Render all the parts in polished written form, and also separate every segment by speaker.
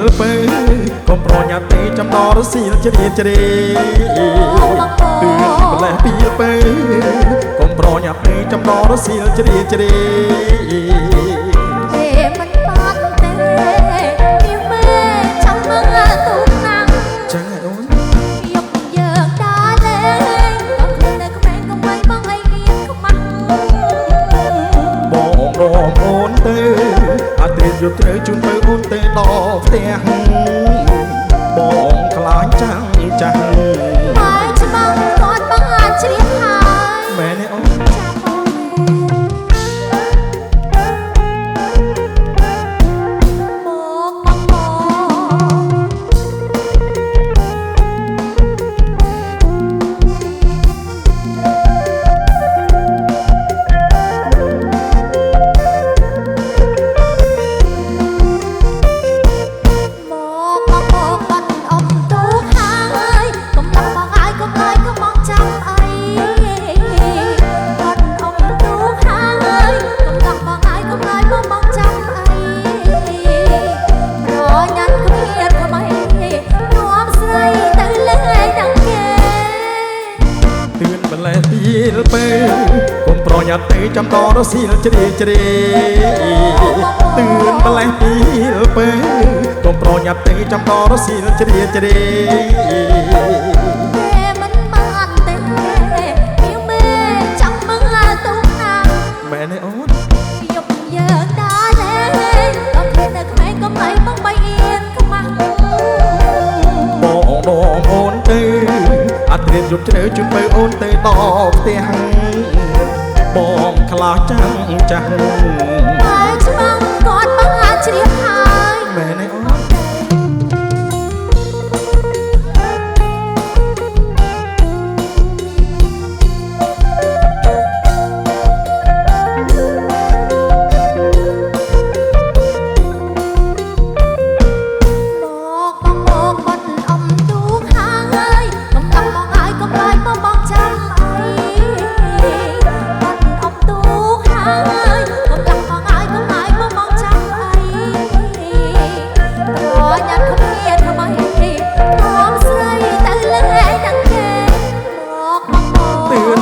Speaker 1: លពើកុំប្រញាប់ទេចំដរស៊ីលជ្រាជ្រេគឺម្លេះពីលពើកុំប្រញាប់ទេចំដរស៊ីលជ្រាជ្រេ
Speaker 2: មិនបាត់ទេពីមេចាំមើលទូណាំង
Speaker 1: ចឹងហើយអូន
Speaker 2: យកយើងដើរលេងក៏ខ្លួននៅក្មេងក៏មិនបងអីមានខ្មាំង
Speaker 1: បងរំអូនទៅអាទេយកត្រូវជូនទៅអូនទៅដល់ផ្ទះបងខ្លាចចាំងចាស់
Speaker 2: ម៉ែច្បាំងគាត់បងអាចជ្រាបហើយ
Speaker 1: មែនទេអូន
Speaker 2: ចាំបង
Speaker 1: ពេលកុំប្រញាប់ទេចាំដរស៊ីលជ្រាជ្រេទឿនម្លេះពីលពេលកុំប្រញាប់ទេចាំដរស៊ីលជ្រាជ្រេ
Speaker 2: មិនបានទេពីមេចាំមើលទូណាំង
Speaker 1: មែនទេអូន
Speaker 2: យកយើងដើរលេងក៏ខ្លួននៅក្មេងក៏មិនបងបីអៀនខ្មាំង
Speaker 1: បងដងអូនទៅអត់រៀនយប់ជ្រៅជូនទៅអូនទៅដល់ផ្ទះបងខ្លាចចាំងចាស់
Speaker 2: ម៉ែច្បាំងគាត់បងអាចជ្រាបហើយ
Speaker 1: មែនទេអូន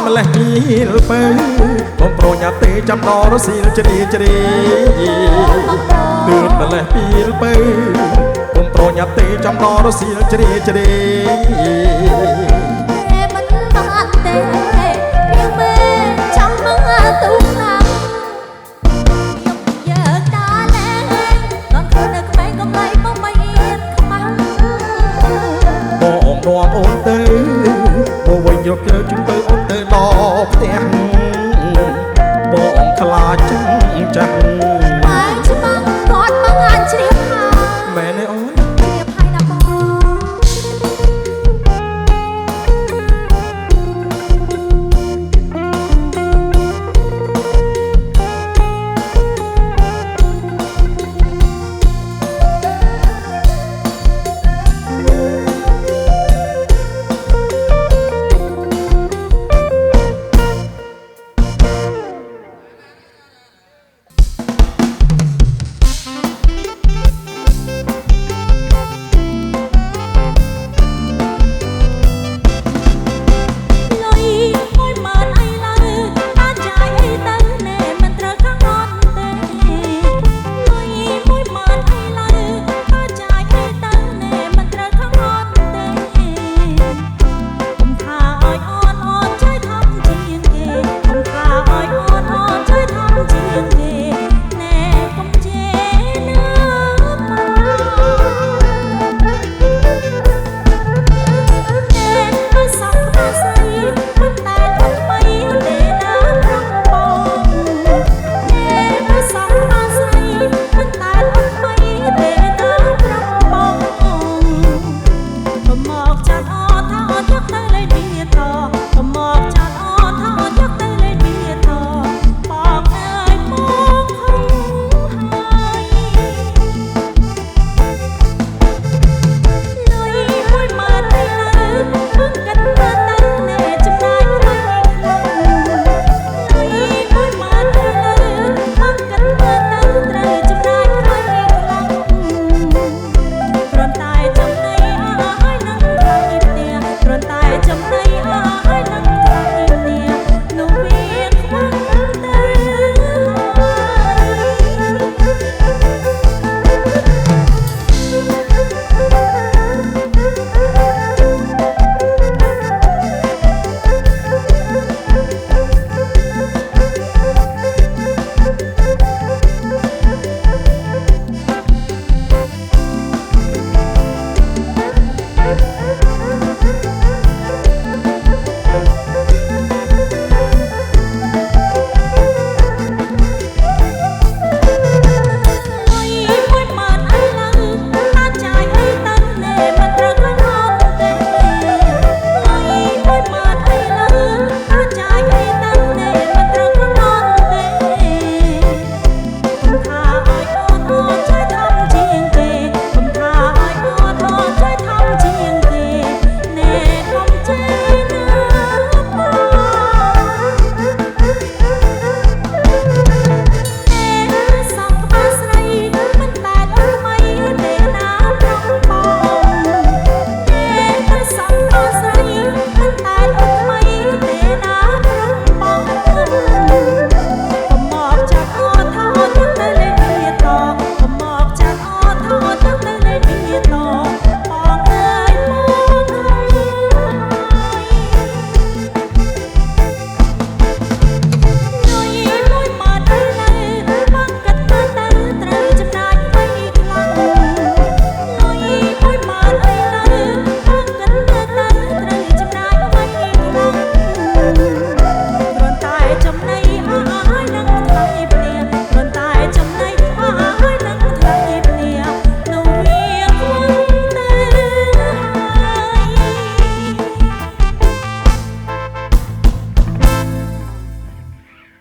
Speaker 1: ម្លេះពីលពើកុំប្រញាប់ទេចាំដរស៊ីលជ្រាជ្រេទឿនម្លេះពីលពើកុំប្រញាប់ទេចាំដរស៊ីលជ្រាជ្រេ